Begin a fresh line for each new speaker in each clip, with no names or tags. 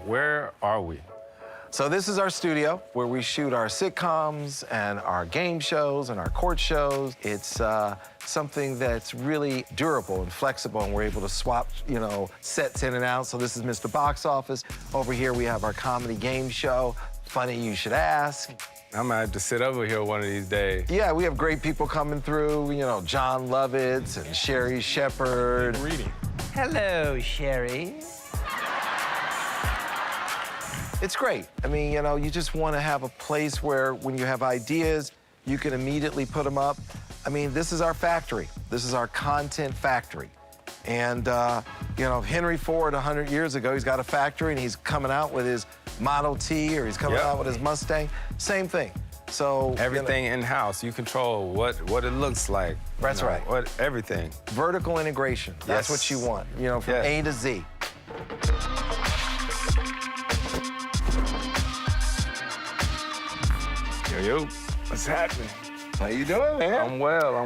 where are we?
So this is our studio where we shoot our sitcoms and our game shows and our court shows. It's something that's really durable and flexible, and we're able to swap, sets in and out. So this is Mr. Box Office. Over here we have our comedy game show, Funny You Should Ask.
I'm gonna have to sit over here one of these days.
Yeah, we have great people coming through, John Lovitz and Sherry Shepherd.
Reading.
Hello, Sherry.
It's great. I mean, you just want to have a place where when you have ideas, you can immediately put them up. I mean, this is our factory. This is our content factory. And, Henry Ford 100 years ago, he's got a factory and he's coming out with his Model T or he's coming out with his Mustang. Same thing. So
everything in-house, you control what it looks like.
That's right.
Everything.
Vertical integration. That's what you want, from A to Z.
Yo, what's happening?
How you doing, man?
I'm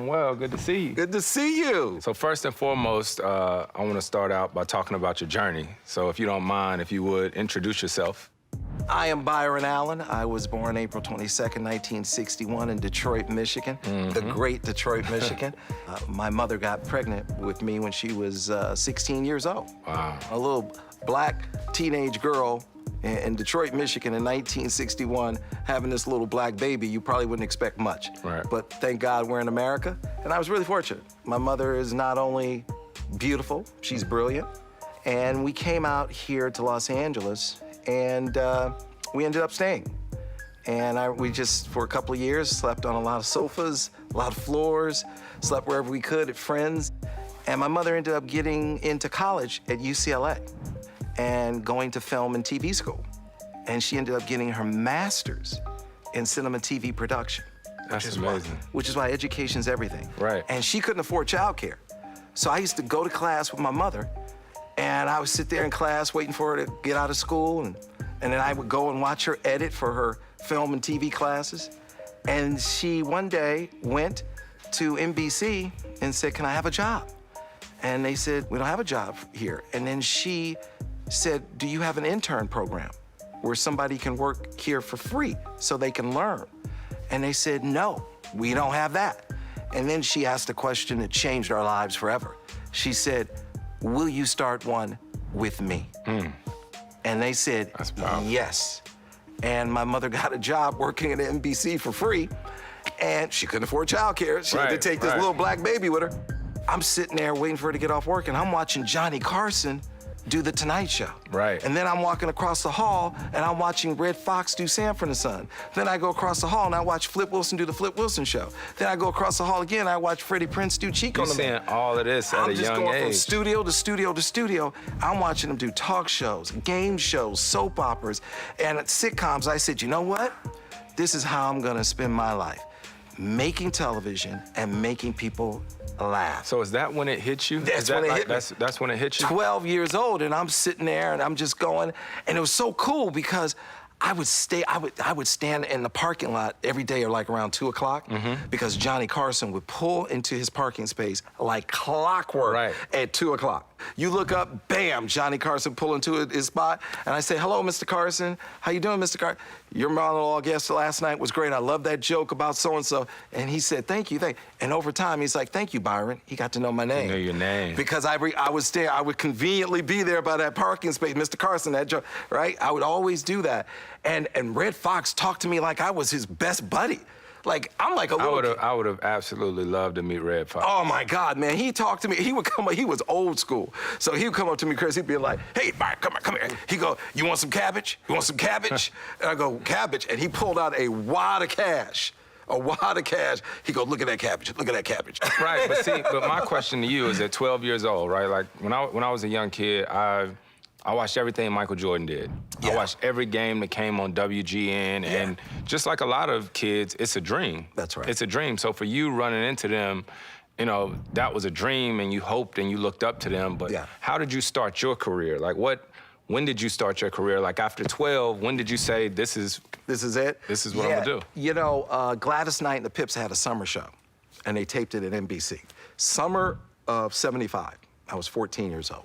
well. Good to see you.
Good to see you.
So first and foremost, I want to start out by talking about your journey. So if you don't mind, if you would, introduce yourself.
I am Byron Allen. I was born April 22nd, 1961 in Detroit, Michigan, the great Detroit, Michigan. My mother got pregnant with me when she was 16 years old.
Wow.
A little black teenage girl in Detroit, Michigan in 1961, having this little black baby, you probably wouldn't expect much.
Right.
But thank God we're in America, and I was really fortunate. My mother is not only beautiful, she's brilliant, and we came out here to Los Angeles, and we ended up staying. And we just, for a couple of years, slept on a lot of sofas, a lot of floors, slept wherever we could at friends. And my mother ended up getting into college at UCLA and going to film and TV school. And she ended up getting her master's in cinema TV production.
That's amazing.
Which is why education's everything.
Right.
And she couldn't afford childcare. So I used to go to class with my mother, and I would sit there in class waiting for her to get out of school, and then I would go and watch her edit for her film and TV classes. And she one day went to NBC and said, "Can I have a job?" And they said, "We don't have a job here." And then she said, "Do you have an intern program where somebody can work here for free so they can learn?" And they said, "No, we don't have that." And then she asked a question that changed our lives forever. She said, "Will you start one with me?" And they said, "Yes." And my mother got a job working at NBC for free, and she couldn't afford childcare. She had to take this little black baby with her. I'm sitting there waiting for her to get off work, and I'm watching Johnny Carson do The Tonight Show.
Right.
And then I'm walking across the hall, and I'm watching Red Fox do Sanford and Son. Then I go across the hall, and I watch Flip Wilson do The Flip Wilson Show. Then I go across the hall again, and I watch Freddie Prinze do Chico on the Man.
You're seeing all of this at a young age.
I'm just going from studio to studio to studio. I'm watching them do talk shows, game shows, soap operas, and sitcoms. I said, you know what? This is how I'm gonna spend my life. Making television and making people laugh.
So is that when it hit you?
That's when it hit me.
That's when it hit you?
12 years old, and I'm sitting there, and I'm just going, and it was so cool because I would stand in the parking lot every day or like around 2 o'clock because Johnny Carson would pull into his parking space like clockwork at 2 o'clock. You look up, bam, Johnny Carson pull into his spot, and I say, "Hello, Mr. Carson. How you doing, Mr. Carson? Your monologue guest last night was great. I love that joke about so-and-so." And he said, "Thank you, thank you." And over time, he's like, "Thank you, Byron." He got to know my name.
Know your name.
Because I would conveniently be there by that parking space, Mr. Carson, that joke, right? I would always do that. And Red Fox talked to me like I was his best buddy. Like, I'm like a little kid.
I would have absolutely loved to meet Red Fox.
Oh, my God, man. He talked to me. He would come up. He was old school. So he would come up to me, Chris. He'd be like, "Hey, Byron, come here. He'd go, "You want some cabbage? You want some cabbage?" And I go, "Cabbage." And he pulled out a wad of cash. A wad of cash. He go, "Look at that cabbage. Look at that cabbage."
Right, but my question to you is at 12 years old, right? Like, when I was a young kid, I watched everything Michael Jordan did.
Yeah.
I watched every game that came on WGN, and just like a lot of kids, it's a dream.
That's right.
It's a dream. So for you running into them, that was a dream, and you hoped and you looked up to them. But how did you start your career? Like, when did you start your career? Like, after 12, when did you say, this is it? This is what I'm gonna do.
Gladys Knight and the Pips had a summer show, and they taped it at NBC. Summer of '75. I was 14 years old.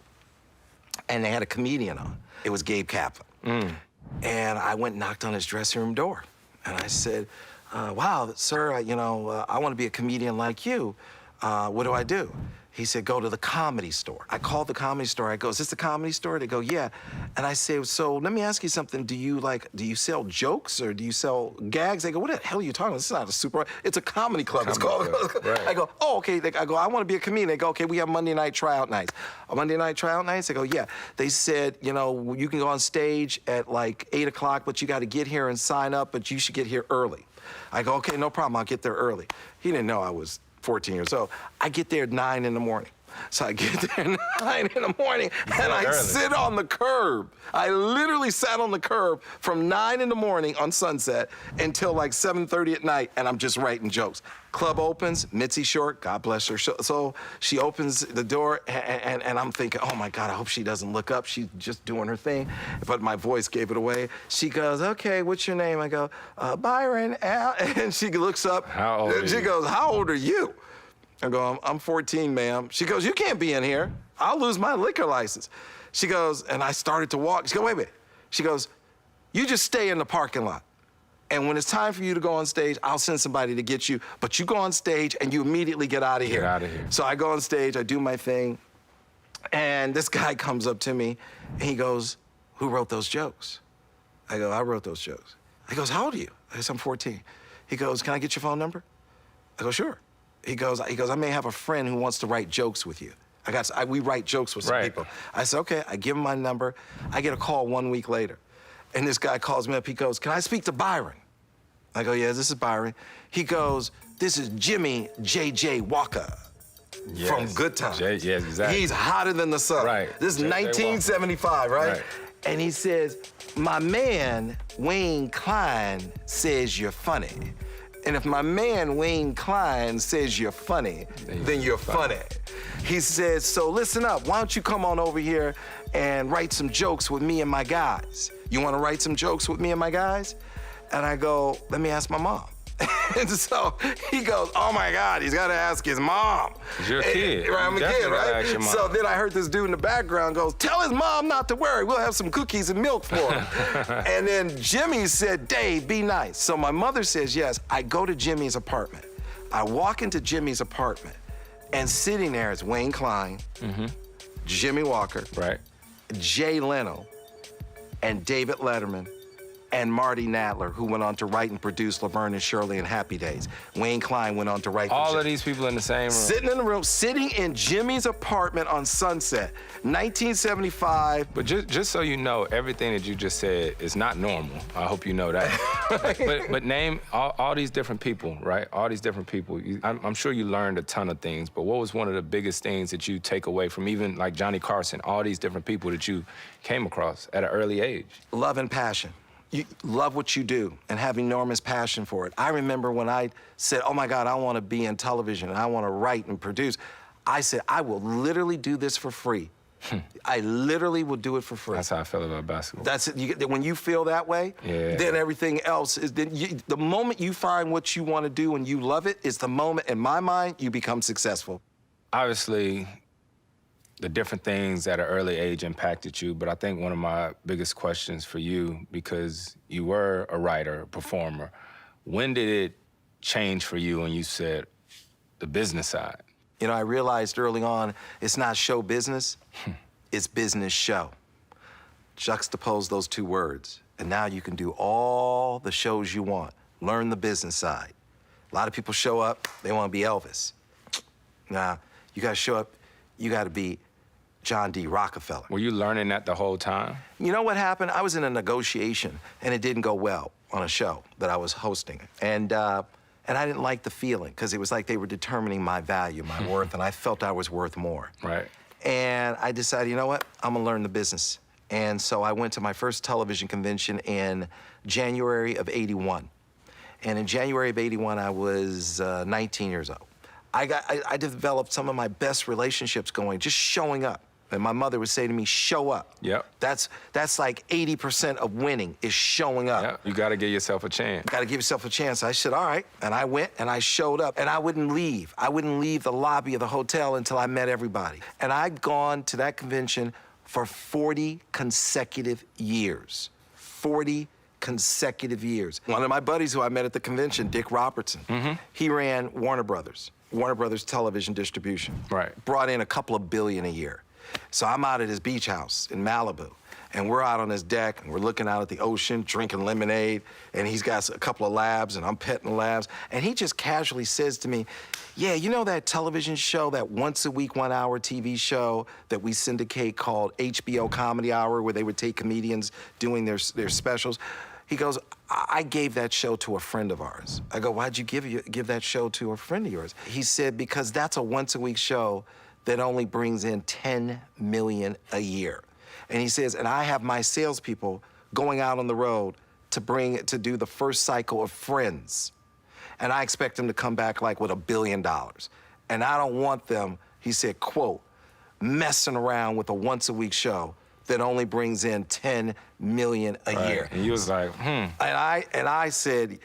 And they had a comedian on. It was Gabe Kaplan. And I went and knocked on his dressing room door. And I said, wow, sir, I want to be a comedian like you. What do I do? He said, go to the Comedy Store. I called the Comedy Store. I go, is this the Comedy Store? They go, yeah. And I say, so let me ask you something. Do you sell jokes or do you sell gags? They go, what the hell are you talking about? This is not a super, it's a comedy club. It's called. Right. I go, oh, okay. I go, I want to be a comedian. They go, okay, we have Monday night tryout nights. Monday night tryout nights? They go, yeah. They said, you can go on stage at like 8 o'clock, but you got to get here and sign up, but you should get here early. I go, okay, no problem. I'll get there early. He didn't know I was 14 years old. I get there at 9 in the morning. So I get there at 9 in the morning and I sit on the curb. I literally sat on the curb from 9 in the morning on Sunset until like 7:30 at night, and I'm just writing jokes. Club opens, Mitzi Short, God bless her. So she opens the door and I'm thinking, oh my God, I hope she doesn't look up. She's just doing her thing. But my voice gave it away. She goes, okay, what's your name? I go, Byron. And she looks up.
How old are you?
She goes, how old are you? I go, I'm 14, ma'am. She goes, you can't be in here. I'll lose my liquor license. She goes, and I started to walk. She goes, wait a minute. She goes, you just stay in the parking lot. And when it's time for you to go on stage, I'll send somebody to get you. But you go on stage and you immediately get out of here.
Get out of here.
So I go on stage, I do my thing. And this guy comes up to me and he goes, who wrote those jokes? I go, I wrote those jokes. He goes, how old are you? I said, I'm 14. He goes, can I get your phone number? I go, sure. He goes, I may have a friend who wants to write jokes with you. We write jokes with some people. I said, okay, I give him my number. I get a call 1 week later. And this guy calls me up, he goes, can I speak to Byron? I go, yeah, this is Byron. He goes, this is Jimmy J.J. Walker from Good Times.
Yes, exactly.
He's hotter than the sun.
Right.
This is 1975, right? And he says, my man, Wayne Klein, says you're funny. And if my man, Wayne Klein, says you're funny, then you're funny. He says, so listen up. Why don't you come on over here and write some jokes with me and my guys? You want to write some jokes with me and my guys? And I go, let me ask my mom. And so he goes, oh my God, he's got to ask his mom.
You're a kid.
Right, I'm a kid, right? So then I heard this dude in the background goes, tell his mom not to worry. We'll have some cookies and milk for him. And then Jimmy said, Dave, be nice. So my mother says yes. I go to Jimmy's apartment. I walk into Jimmy's apartment, and sitting there is Wayne Klein, Jimmy Walker, Jay Leno, and David Letterman, and Marty Nadler, who went on to write and produce Laverne and Shirley and Happy Days. Wayne Klein went on to write
all of these people in the same room.
Sitting in the room, sitting in Jimmy's apartment on Sunset, 1975.
But just so you know, everything that you just said is not normal. I hope you know that. but name all these different people, right? All these different people. I'm sure you learned a ton of things, but what was one of the biggest things that you take away from even like Johnny Carson, all these different people that you came across at an early age?
Love and passion. You love what you do and have enormous passion for it. I remember when I said, oh my God, I want to be in television and I want to write and produce. I said, I will literally do this for free. I literally will do it for free.
That's how I feel about basketball.
That's it. When you feel that way, then everything else is, the moment you find what you want to do and you love it is the moment, in my mind, you become successful.
Obviously, the different things at an early age impacted you, but I think one of my biggest questions for you, because you were a writer, a performer, when did it change for you when you said the business side?
You know, I realized early on, it's not show business, it's business show. Juxtapose those two words, and now you can do all the shows you want. Learn the business side. A lot of people show up, they want to be Elvis. Nah, you gotta show up, you gotta be John D. Rockefeller.
Were you learning that the whole time?
You know what happened? I was in a negotiation, and it didn't go well on a show that I was hosting. And I didn't like the feeling, because it was like they were determining my value, my worth, and I felt I was worth more.
Right.
And I decided, you know what? I'm gonna learn the business. And so I went to my first television convention in January of '81. And in January of '81, I was 19 years old. I developed some of my best relationships going, just showing up. And my mother would say to me, show up.
Yep.
That's like 80% of winning is showing up.
Yep. You gotta give yourself a chance.
Gotta give yourself a chance. I said, all right. And I went and I showed up. And I wouldn't leave. I wouldn't leave the lobby of the hotel until I met everybody. And I'd gone to that convention for 40 consecutive years. 40 consecutive years. One of my buddies who I met at the convention, Dick Robertson, he ran Warner Brothers Television Distribution.
Right.
Brought in a couple of billion a year. So I'm out at his beach house in Malibu, and we're out on his deck, and we're looking out at the ocean, drinking lemonade, and he's got a couple of labs, and I'm petting the labs, and he just casually says to me, yeah, you know that television show, that once-a-week, one-hour TV show that we syndicate called HBO Comedy Hour, where they would take comedians doing their specials? He goes, I gave that show to a friend of ours. I go, why'd you give that show to a friend of yours? He said, because that's a once-a-week show that only brings in $10 million a year. And he says, and I have my salespeople going out on the road to do the first cycle of Friends. And I expect them to come back like with $1 billion. And I don't want them, he said, quote, messing around with a once-a-week show that only brings in $10 million a year.
And you was like,
And I said,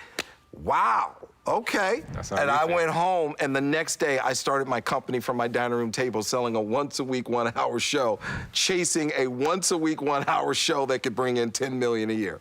wow, okay. And I went home, and the next day I started my company from my dining room table selling a once-a-week, one-hour show, chasing a once-a-week, one-hour show that could bring in $10 million a year.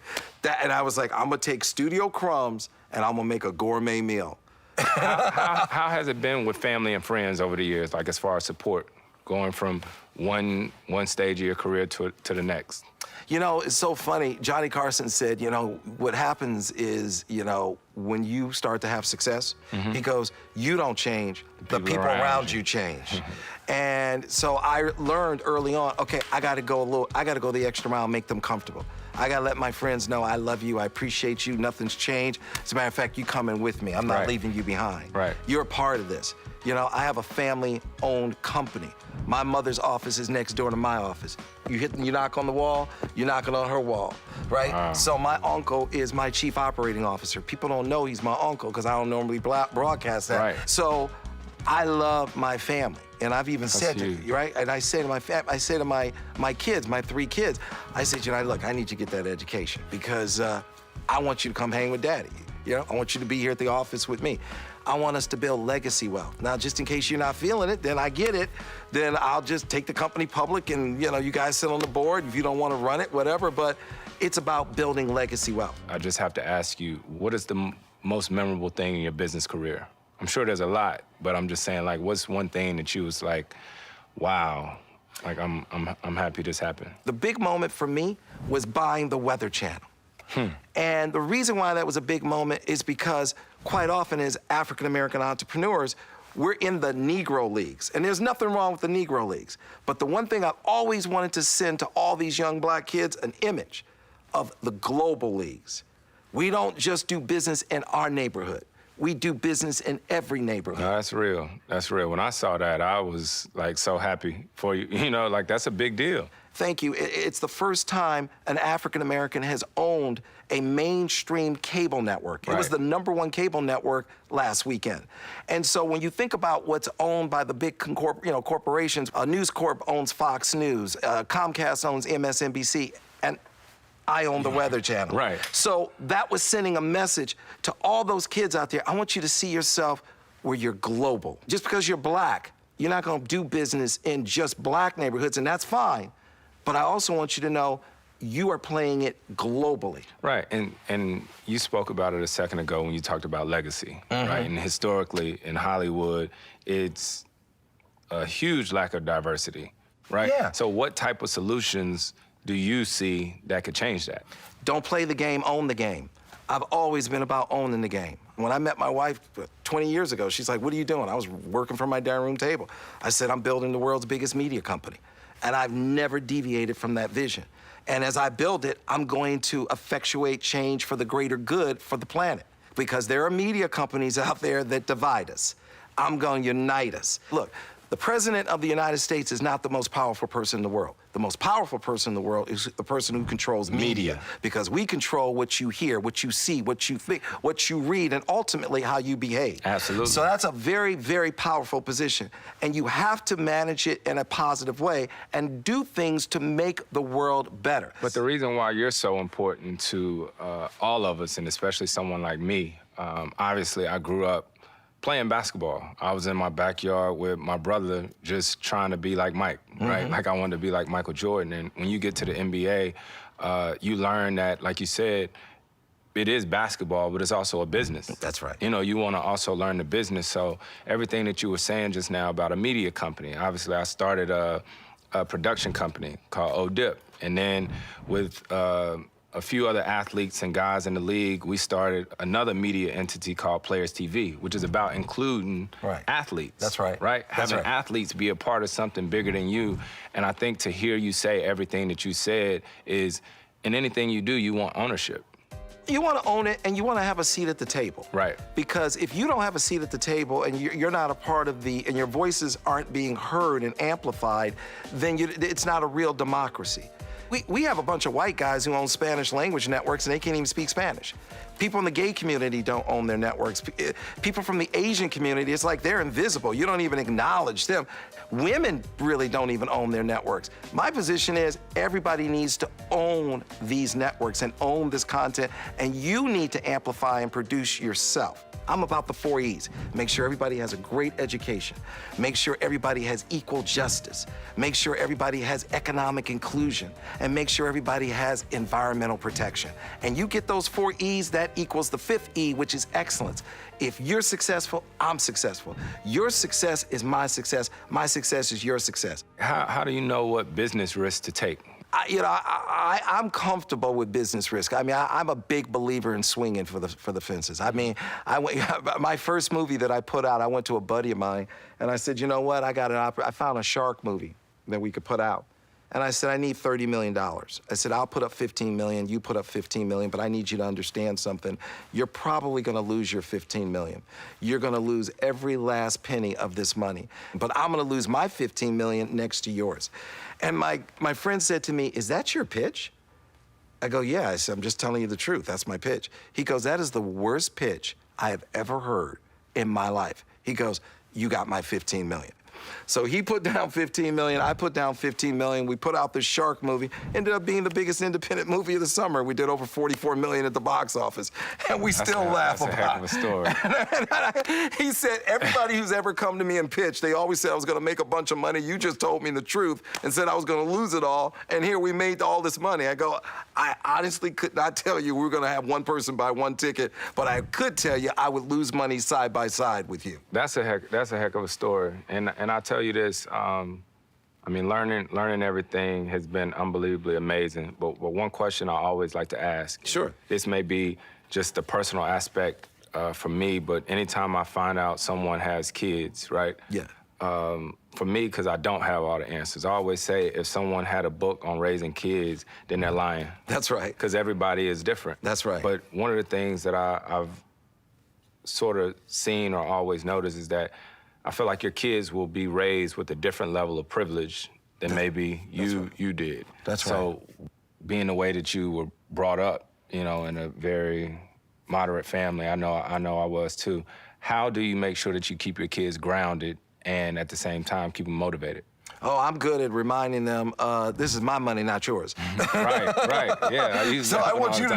And I was like, I'm gonna take studio crumbs and I'm gonna make a gourmet meal.
How has it been with family and friends over the years, like as far as support, going from one stage of your career to the next?
You know, it's so funny. Johnny Carson said, you know, what happens is, you know, when you start to have success, he goes, you don't change, the people around you change. And so I learned early on, okay, I gotta go the extra mile, make them comfortable. I gotta let my friends know I love you, I appreciate you, nothing's changed. As a matter of fact, you coming with me. I'm not leaving you behind. You're a part of this. You know, I have a family-owned company. My mother's office is next door to my office. You knock on the wall, you're knocking on her wall, right?
Wow.
So my uncle is my chief operating officer. People don't know he's my uncle because I don't normally broadcast that.
Right.
So I love my family. And I've even said to you, right? And I say to my kids, my 3 kids, I said, you know, look, I need you to get that education because I want you to come hang with Daddy. You know, I want you to be here at the office with me. I want us to build legacy wealth. Now, just in case you're not feeling it, then I get it. Then I'll just take the company public and, you know, you guys sit on the board if you don't want to run it, whatever. But it's about building legacy wealth.
I just have to ask you, what is the most memorable thing in your business career? I'm sure there's a lot, but I'm just saying, like, what's one thing that you was like, wow, like I'm happy this happened?
The big moment for me was buying the Weather Channel. And the reason why that was a big moment is because quite often as African-American entrepreneurs, we're in the Negro Leagues. And there's nothing wrong with the Negro Leagues. But the one thing I've always wanted to send to all these young black kids, an image of the global leagues. We don't just do business in our neighborhood. We do business in every neighborhood.
No, that's real. That's real. When I saw that, I was like so happy for you. You know, like that's a big deal.
Thank you. It's the first time an African-American has owned a mainstream cable network. It was the #1 cable network last weekend. And so when you think about what's owned by the big corporations, News Corp owns Fox News, Comcast owns MSNBC, and I own the Weather Channel.
Right.
So that was sending a message to all those kids out there. I want you to see yourself where you're global. Just because you're black, you're not going to do business in just black neighborhoods, and that's fine. But I also want you to know you are playing it globally.
Right, and you spoke about it a second ago when you talked about legacy, right? And historically in Hollywood, it's a huge lack of diversity, right?
Yeah.
So what type of solutions do you see that could change that?
Don't play the game, own the game. I've always been about owning the game. When I met my wife 20 years ago, she's like, what are you doing? I was working from my dining room table. I said, I'm building the world's biggest media company. And I've never deviated from that vision. And as I build it, I'm going to effectuate change for the greater good for the planet. Because there are media companies out there that divide us. I'm going to unite us. Look, the President of the United States is not the most powerful person in the world. The most powerful person in the world is the person who controls media. Because we control what you hear, what you see, what you think, what you read, and ultimately how you behave.
Absolutely.
So that's a very, very powerful position. And you have to manage it in a positive way and do things to make the world better.
But the reason why you're so important to all of us, and especially someone like me, obviously I grew up playing basketball. I was in my backyard with my brother just trying to be like Mike, right? Like I wanted to be like Michael Jordan. And when you get to the NBA, you learn that, like you said, it is basketball, but it's also a business.
That's right.
You know, you want to also learn the business. So everything that you were saying just now about a media company, obviously I started a production company called ODIP. And then with a few other athletes and guys in the league, we started another media entity called Players TV, which is about including athletes.
That's right.
Right?
That's
Having
right.
athletes be a part of something bigger than you. And I think to hear you say everything that you said is, in anything you do, you want ownership.
You want to own it, and you want to have a seat at the table.
Right.
Because if you don't have a seat at the table and you're not a part of and your voices aren't being heard and amplified, then it's not a real democracy. We have a bunch of white guys who own Spanish language networks, and they can't even speak Spanish. People in the gay community don't own their networks. People from the Asian community, it's like they're invisible. You don't even acknowledge them. Women really don't even own their networks. My position is everybody needs to own these networks and own this content, and you need to amplify and produce yourself. I'm about the 4 E's. Make sure everybody has a great education. Make sure everybody has equal justice. Make sure everybody has economic inclusion. And make sure everybody has environmental protection. And you get those 4 E's, that equals the 5th E, which is excellence. If you're successful, I'm successful. Your success is my success. My success is your success.
How do you know what business risks to take?
I'm comfortable with business risk. I mean, I'm a big believer in swinging for the fences. I mean, my first movie that I put out, I went to a buddy of mine, and I said, you know what? I found a shark movie that we could put out. And I said, I need $30 million. I said, I'll put up 15 million, you put up 15 million, but I need you to understand something. You're probably gonna lose your 15 million. You're gonna lose every last penny of this money. But I'm gonna lose my 15 million next to yours. And my friend said to me, is that your pitch? I go, yeah. I said, I'm just telling you the truth. That's my pitch. He goes, that is the worst pitch I have ever heard in my life. He goes, you got my 15 million. So he put down 15 million, I put down 15 million. We put out this shark movie, ended up being the biggest independent movie of the summer. We did over 44 million at the box office, and we still laugh about it.
That's a heck of a story.
He said, everybody who's ever come to me and pitched, they always said I was gonna make a bunch of money. You just told me the truth and said I was gonna lose it all, and here we made all this money. I go, I honestly could not tell you we were gonna have one person buy one ticket, but I could tell you I would lose money side by side with you.
That's a heck of a story. And I'll tell you this, I mean, learning everything has been unbelievably amazing. But one question I always like to ask.
Sure.
This may be just a personal aspect for me, but anytime I find out someone has kids, right?
Yeah.
For me, because I don't have all the answers, I always say if someone had a book on raising kids, then they're lying.
That's right.
Because everybody is different.
That's right.
But one of the things that I've sort of seen or always noticed is that I feel like your kids will be raised with a different level of privilege than maybe you did.
That's right.
So being the way that you were brought up, you know, in a very moderate family, I know I was too. How do you make sure that you keep your kids grounded and at the same time keep them motivated?
Oh, I'm good at reminding them, this is my money, not yours.
Right, yeah.
I want you to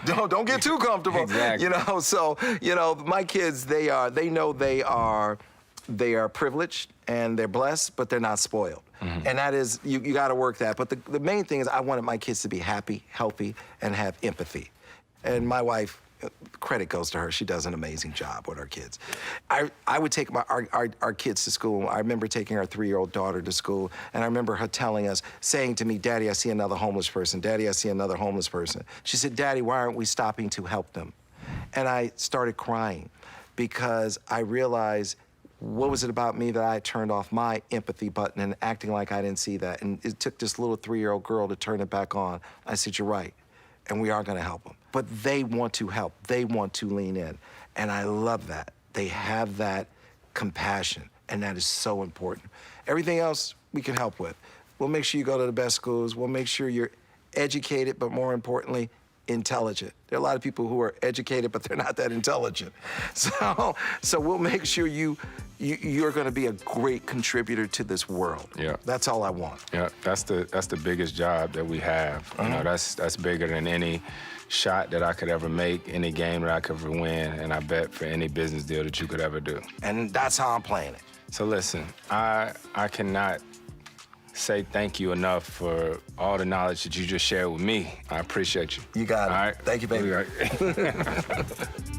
know, don't get too comfortable.
Exactly.
You know, so, you know, my kids, they know they are privileged and they're blessed, but they're not spoiled. Mm-hmm. And that is, you got to work that. But the main thing is I wanted my kids to be happy, healthy, and have empathy. And my wife, credit goes to her. She does an amazing job with our kids. I would take our kids to school. I remember taking our 3-year-old daughter to school, and I remember her saying to me, Daddy, I see another homeless person. Daddy, I see another homeless person. She said, Daddy, why aren't we stopping to help them? And I started crying because I realized, what was it about me that I turned off my empathy button and acting like I didn't see that? And it took this little 3-year-old girl to turn it back on. I said, you're right, and we are gonna help them. But they want to help, they want to lean in. And I love that. They have that compassion, and that is so important. Everything else we can help with. We'll make sure you go to the best schools, we'll make sure you're educated, but more importantly, intelligent. There are a lot of people who are educated, but they're not that intelligent. So we'll make sure you're going to be a great contributor to this world.
Yeah.
That's all I want.
Yeah, that's the biggest job that we have. You know, that's bigger than any shot that I could ever make, any game that I could ever win, and I bet for any business deal that you could ever do.
And that's how I'm playing it.
So listen, I cannot say thank you enough for all the knowledge that you just shared with me. I appreciate you.
You got it.
All right?
Thank you, baby.
All right.